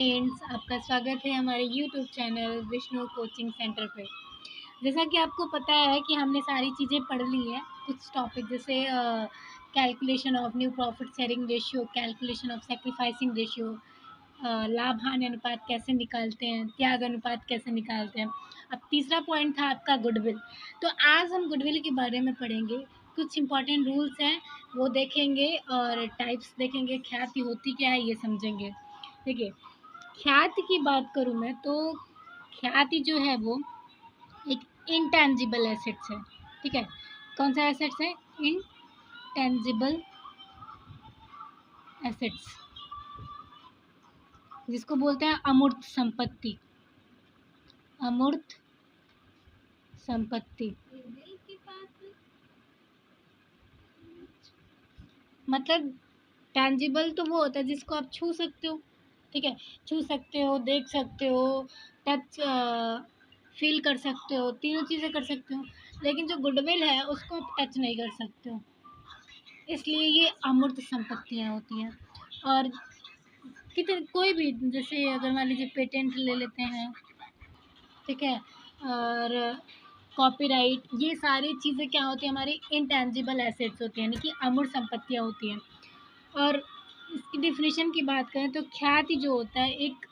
Friends, आपका स्वागत है हमारे YouTube channel Vishnu coaching centre पे। जैसा कि आपको पता है कि हमने सारी चीज़ें पढ़ ली हैं। कुछ टॉपिक जैसे calculation of new profit sharing ratio, calculation of sacrificing ratio, लाभ हानि अनुपात कैसे निकालते हैं, त्याग अनुपात कैसे निकालते हैं। अब तीसरा पॉइंट था आपका गुडविल। तो आज हम गुडविल के बारे में पढ़ेंगे। कुछ इंपॉर्टेंट रूल्स हैं वो देखेंगे और टाइप्स देखेंगे, ख्याति होती क्या है ये समझेंगे। देखिए, ख्याति की बात करूँ मैं तो ख्याति जो है वो एक इनटेंजिबल एसेट्स है। ठीक है, कौन सा एसेट्स है? इनटेंजिबल एसेट्स, जिसको बोलते हैं अमूर्त संपत्ति। अमूर्त संपत्ति मतलब टेंजिबल तो वो होता है जिसको आप छू सकते हो। ठीक है, छू सकते हो, देख सकते हो, टच फील कर सकते हो, तीनों चीज़ें कर सकते हो। लेकिन जो गुडविल है उसको आप टच नहीं कर सकते हो, इसलिए ये अमूर्त संपत्तियाँ होती हैं। और कितने कोई भी, जैसे अगर मान लीजिए पेटेंट ले लेते हैं, ठीक है, और कॉपीराइट, ये सारी चीज़ें क्या होती हैं? हमारी इनटेंजिबल एसेट्स होती हैं, यानी कि अमूर्त संपत्तियाँ होती हैं। और इसकी डिफिनीशन की बात करें तो ख्याति जो होता है एक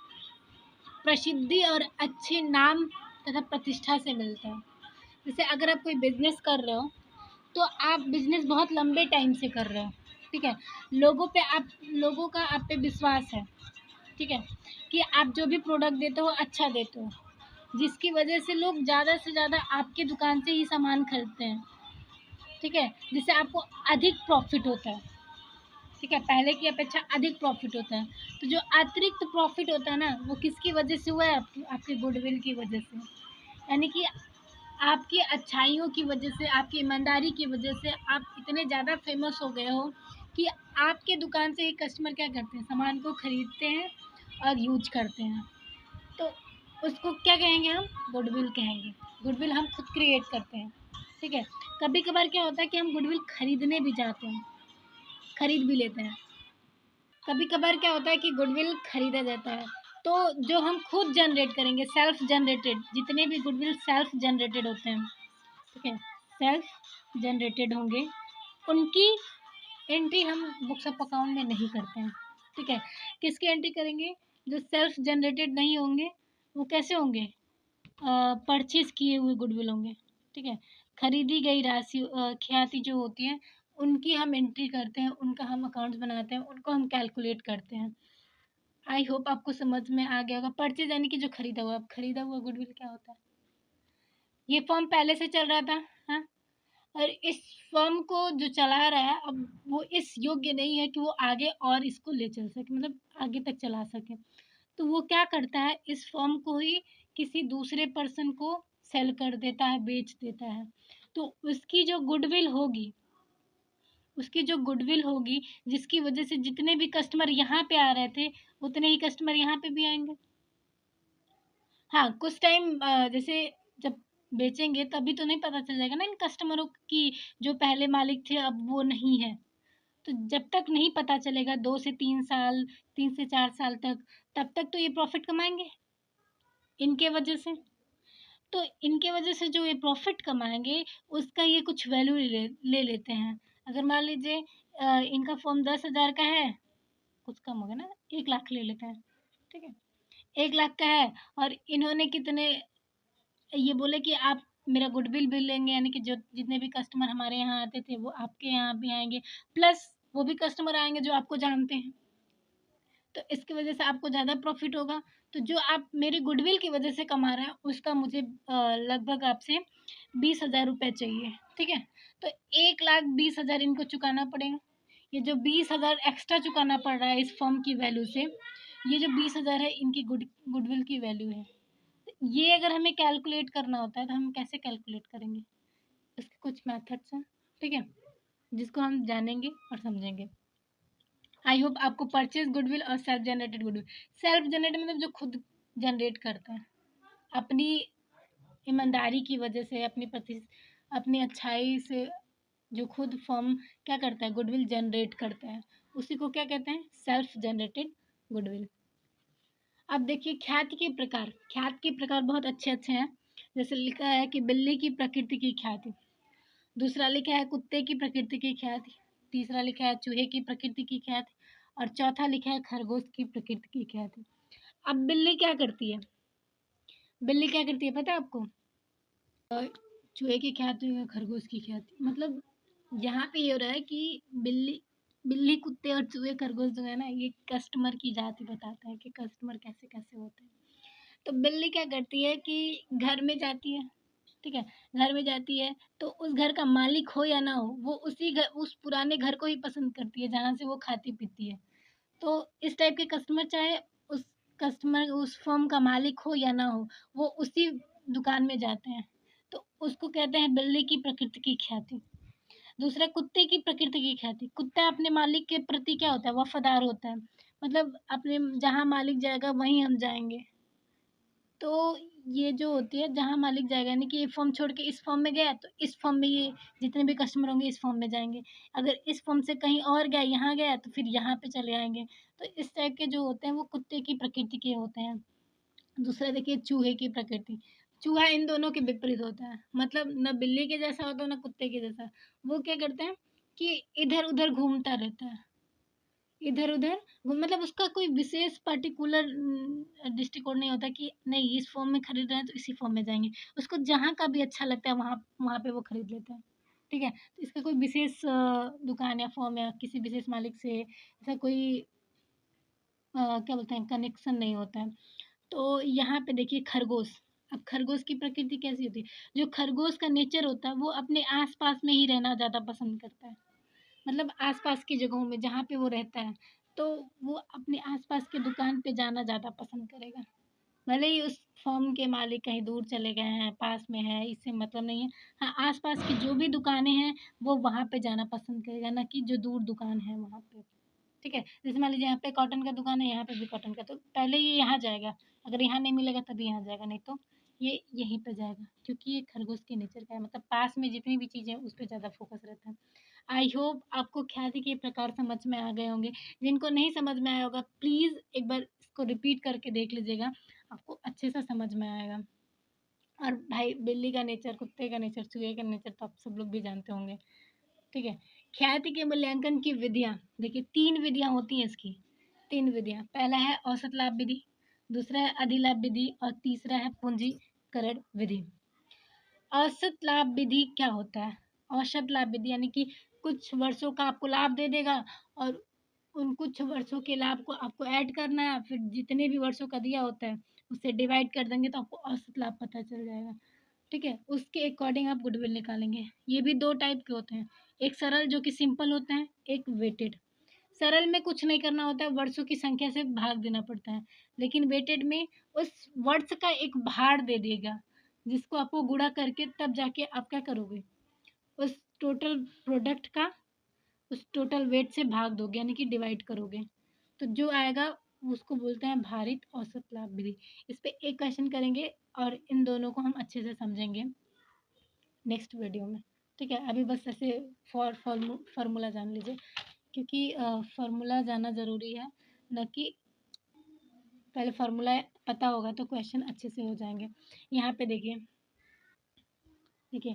प्रसिद्धि और अच्छे नाम तथा प्रतिष्ठा से मिलता है। जैसे अगर आप कोई बिजनेस कर रहे हो तो आप बिजनेस बहुत लंबे टाइम से कर रहे हो। ठीक है, लोगों का आप पे विश्वास है। ठीक है, कि आप जो भी प्रोडक्ट देते हो अच्छा देते हो, जिसकी वजह से लोग ज़्यादा से ज़्यादा आपकी दुकान से ही सामान खरीदते हैं। ठीक है, जिससे आपको अधिक प्रॉफिट होता है। ठीक है, पहले की अपेक्षा अधिक प्रॉफिट होता है। तो जो अतिरिक्त प्रॉफिट होता है ना, वो किसकी वजह से हुआ है? आपके गुडविल की वजह से। यानी कि आपकी अच्छाइयों की वजह से, आपकी ईमानदारी की वजह से आप इतने ज़्यादा फेमस हो गए हो कि आपके दुकान से ही कस्टमर क्या करते हैं? सामान को खरीदते हैं और यूज करते हैं। तो उसको क्या कहेंगे हम? गुडविल कहेंगे। गुडविल हम खुद क्रिएट करते हैं। ठीक है, कभी कभार क्या होता है कि हम गुडविल खरीदने भी जाते हैं, खरीद भी लेते हैं। कभी कभार क्या होता है कि गुडविल खरीदा जाता है, तो जो हम खुद जनरेट करेंगे, सेल्फ जनरेटेड, जितने भी गुडविल सेल्फ जनरेटेड होते हैं, ठीक है, सेल्फ जनरेटेड होंगे, उनकी एंट्री हम बुक्स ऑफ अकाउंट में नहीं करते हैं। ठीक है, किसकी एंट्री करेंगे? जो सेल्फ जनरेटेड नहीं होंगे वो कैसे होंगे? परचेज किए हुए गुडविल होंगे। ठीक है, खरीदी गई राशि, ख्याति जो होती है उनकी हम एंट्री करते हैं, उनका हम अकाउंट्स बनाते हैं, उनको हम कैलकुलेट करते हैं। आई होप आपको समझ में आ गया होगा। परचेज यानी कि जो खरीदा हुआ, अब खरीदा हुआ गुडविल क्या होता है? ये फॉर्म पहले से चल रहा था, हाँ, और इस फर्म को जो चला रहा है अब वो इस योग्य नहीं है कि वो आगे और इसको ले चल सके, मतलब आगे तक चला सके। तो वो क्या करता है? इस फर्म को ही किसी दूसरे पर्सन को सेल कर देता है, बेच देता है। तो उसकी जो गुडविल होगी, जिसकी वजह से जितने भी कस्टमर यहाँ पे आ रहे थे उतने ही कस्टमर यहाँ पे भी आएंगे। हाँ, कुछ टाइम जैसे जब बेचेंगे तभी तो नहीं पता चल जाएगा ना इन कस्टमरों की जो पहले मालिक थे अब वो नहीं है। तो जब तक नहीं पता चलेगा, 2 से 3 साल, 3 से 4 साल तक, तब तक तो ये प्रॉफिट कमाएंगे इनके वजह से। तो इनके वजह से जो ये प्रॉफिट कमाएंगे उसका ये कुछ वैल्यू ले लेते हैं। अगर मान लीजिए इनका फॉर्म 10,000 का है, कुछ कम हो गया ना, 1 लाख ले लेते हैं। ठीक है, 1 लाख का है और इन्होंने कितने ये बोले कि आप मेरा गुडविल भी लेंगे, यानी कि जो जितने भी कस्टमर हमारे यहाँ आते थे वो आपके यहाँ भी आएंगे, प्लस वो भी कस्टमर आएंगे जो आपको जानते हैं। तो इसकी वजह से आपको ज़्यादा प्रॉफिट होगा। तो जो आप मेरी गुडविल की वजह से कमा रहे हैं उसका मुझे लगभग आपसे 20,000 रुपये चाहिए। ठीक है, तो 1,20,000 इनको चुकाना पड़ेगा। ये जो 20,000 एक्स्ट्रा चुकाना पड़ रहा है इस फर्म की वैल्यू से, ये जो 20,000 है इनकी गुडविल की वैल्यू है। ये अगर हमें कैलकुलेट करना होता है तो हम कैसे कैलकुलेट करेंगे? इसके कुछ मेथड्स हैं। ठीक है, जिसको हम जानेंगे और समझेंगे। आई होप आपको परचेज गुडविल और self generated goodwill, self generated मतलब जो खुद जनरेट करते हैं अपनी ईमानदारी की वजह से, अपनी अच्छाई से, जो खुद फर्म क्या करता है? गुडविल जनरेट करता है, उसी को क्या कहते हैं? Self generated goodwill. अब देखिए ख्याति के प्रकार बहुत अच्छे अच्छे हैं। जैसे लिखा है कि बिल्ली की प्रकृति की ख्याति, दूसरा लिखा है कुत्ते की प्रकृति की ख्याति, तीसरा लिखा है चूहे की प्रकृति की ख्याति, और चौथा लिखा है खरगोश की प्रकृति की ख्याति। अब बिल्ली क्या करती है, बिल्ली क्या करती है पता है आपको? चूहे की ख्याति और खरगोश की ख्याति, मतलब यहाँ पे ये हो रहा है कि बिल्ली बिल्ली कुत्ते और चूहे खरगोश जो है ना, ये कस्टमर की जाति बताता है कि कस्टमर कैसे कैसे होते हैं। तो बिल्ली क्या करती है कि घर में जाती है, ठीक है, घर में जाती है तो उस घर का मालिक हो या ना हो, वो उस पुराने घर को ही पसंद करती है जहाँ से वो खाती पीती है। तो इस टाइप के कस्टमर, चाहे उस कस्टमर उस फर्म का मालिक हो या ना हो, वो उसी दुकान में जाते हैं। तो उसको कहते हैं बिल्ली की प्रकृति की ख्याति। दूसरा कुत्ते की प्रकृति की ख्याति, कुत्ता अपने मालिक के प्रति क्या होता है, वफादार होता है, मतलब अपने जहाँ मालिक जाएगा वहीं हम जाएंगे। तो ये जो होती है जहाँ मालिक जाएगा, यानी कि ये फॉर्म छोड़ के इस फॉर्म में गया तो इस फॉर्म में ये जितने भी कस्टमर होंगे इस फॉर्म में जाएंगे, अगर इस फॉर्म से कहीं और गया, यहाँ गया तो फिर यहाँ पे चले आएंगे। तो इस टाइप के जो होते हैं वो कुत्ते की प्रकृति के होते हैं। दूसरा देखिए चूहे की प्रकृति, चूहा इन दोनों के विपरीत होता है, मतलब न बिल्ली के जैसा होता है न कुत्ते के जैसा। वो क्या करते हैं कि इधर उधर घूमता रहता है, इधर उधर मतलब उसका कोई विशेष पर्टिकुलर दृष्टिकोण नहीं होता कि नहीं इस फॉर्म में खरीद रहे हैं तो इसी फॉर्म में जाएंगे। उसको जहाँ का भी अच्छा लगता है वहाँ वहाँ पे वो खरीद लेता है, ठीक है। तो इसका कोई विशेष दुकान या फॉर्म या किसी विशेष मालिक से ऐसा कोई क्या बोलते हैं कनेक्शन नहीं होता है। तो यहाँ पे देखिए खरगोश, अब खरगोश की प्रकृति कैसी होती है, जो खरगोश का नेचर होता है वो अपने आसपास में ही रहना ज़्यादा पसंद करता है, मतलब आसपास की जगहों में जहाँ पे वो रहता है, तो वो अपने आसपास के दुकान पे जाना ज़्यादा पसंद करेगा। भले ही उस फॉर्म के मालिक कहीं दूर चले गए हैं, पास में है, इससे मतलब नहीं है। हाँ, आसपास की जो भी दुकानें हैं वो वहाँ पे जाना पसंद करेगा, ना कि जो दूर दुकान है वहाँ पे, ठीक है। जैसे मान लीजिए यहाँ पे कॉटन का दुकान है, यहाँ पे भी कॉटन का, तो पहले ये यहाँ जाएगा, अगर यहाँ नहीं मिलेगा तभी यहाँ जाएगा, नहीं तो ये यहीं पे जाएगा, क्योंकि ये खरगोश के नेचर का है, मतलब पास में जितनी भी चीज़ें हैं उस पर ज़्यादा फोकस रहता है। आई होप आपको ख्याति के प्रकार समझ में आ गए होंगे। जिनको नहीं समझ में आया होगा प्लीज़ एक बार इसको रिपीट करके देख लीजिएगा, आपको अच्छे से समझ में आएगा। और भाई बिल्ली का नेचर, कुत्ते का नेचर, चूहे का नेचर तो आप सब लोग भी जानते होंगे, ठीक है। ख्याति के मूल्यांकन की विधियाँ, देखिए 3 विधियाँ होती हैं इसकी, 3 विधियाँ। पहला है औसत लाभ विधि, दूसरा है अधिलाभ विधि और तीसरा है पूंजीकरण विधि। औसत लाभ विधि क्या होता है? औसत लाभ विधि यानी कि कुछ वर्षों का आपको लाभ दे देगा और उन कुछ वर्षों के लाभ को आपको ऐड करना है, फिर जितने भी वर्षों का दिया होता है उससे डिवाइड कर देंगे तो आपको औसत लाभ पता चल जाएगा, ठीक है। उसके अकॉर्डिंग आप गुडविल निकालेंगे। ये भी 2 टाइप के होते हैं, एक सरल जो कि सिंपल होते हैं, एक वेटेड। सरल में कुछ नहीं करना होता है, वर्षों की संख्या से भाग देना पड़ता है, लेकिन वेटेड में उस वर्ष का एक भार दे देगा जिसको आपको गुणा करके तब जाके आप क्या करोगे, उस टोटल प्रोडक्ट का उस टोटल वेट से भाग दोगे, यानी कि डिवाइड करोगे, तो जो आएगा उसको बोलते हैं भारित औसत लाभ विधि। इस पे एक क्वेश्चन करेंगे और इन दोनों को हम अच्छे से समझेंगे नेक्स्ट वीडियो में, ठीक है। अभी बस ऐसे फार्मूला जान लीजिए, क्योंकि फार्मूला जानना ज़रूरी है, न कि पहले फार्मूला पता होगा तो क्वेश्चन अच्छे से हो जाएंगे। यहाँ पे देखिए, देखिए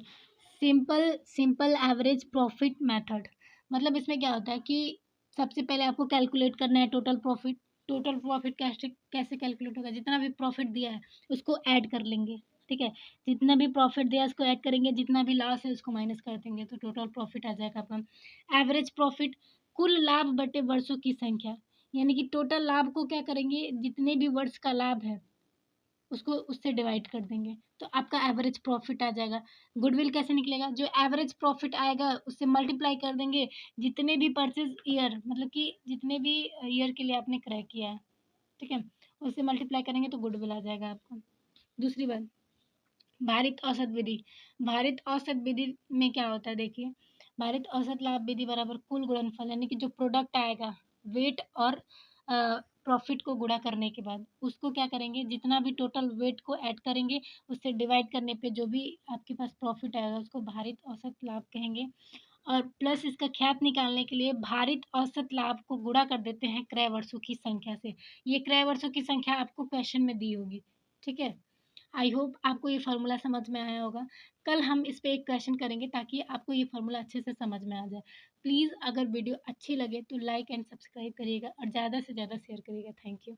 simple simple average profit method, मतलब इसमें क्या होता है कि सबसे पहले आपको कैलकुलेट करना है टोटल प्रॉफिट। टोटल प्रॉफिट कैसे कैसे कैलकुलेट होगा, जितना भी प्रॉफिट दिया है उसको ऐड कर लेंगे, ठीक है। जितना भी प्रॉफिट दिया है उसको ऐड करेंगे, जितना भी लॉस है उसको माइनस कर देंगे, तो टोटल प्रॉफिट आ जाएगा अपना। एवरेज प्रॉफिट कुल लाभ बटे वर्षों की संख्या, यानी कि टोटल लाभ को क्या करेंगे, जितने भी वर्ष का लाभ है उसको उससे डिवाइड कर देंगे तो आपका एवरेज प्रॉफिट आ जाएगा। गुडविल कैसे निकलेगा, जो एवरेज प्रॉफिट आएगा उससे मल्टीप्लाई कर देंगे जितने भी परचेज ईयर, मतलब कि जितने भी ईयर के लिए आपने क्रय किया है, ठीक है, उससे मल्टीप्लाई करेंगे तो गुडविल आ जाएगा आपका। दूसरी बात, भारित औसत विधि। भारित औसत विधि में क्या होता है, देखिए भारित औसत लाभ विधि बराबर कुल गुणनफल, यानी कि जो प्रोडक्ट आएगा वेट और प्रॉफिट को गुणा करने के बाद उसको क्या करेंगे, जितना भी टोटल वेट को ऐड करेंगे उससे डिवाइड करने पे जो भी आपके पास प्रॉफिट आएगा उसको भारित औसत लाभ कहेंगे। और प्लस इसका ख्यात निकालने के लिए भारित औसत लाभ को गुणा कर देते हैं क्रय वर्षों की संख्या से। ये क्रय वर्षों की संख्या आपको क्वेश्चन में दी होगी, ठीक है। आई होप आपको ये फार्मूला समझ में आया होगा। कल हम इस पे एक क्वेश्चन करेंगे ताकि आपको ये फार्मूला अच्छे से समझ में आ जाए। प्लीज़ अगर वीडियो अच्छी लगे तो लाइक एंड सब्सक्राइब करिएगा और ज़्यादा से ज़्यादा शेयर करिएगा। Thank you.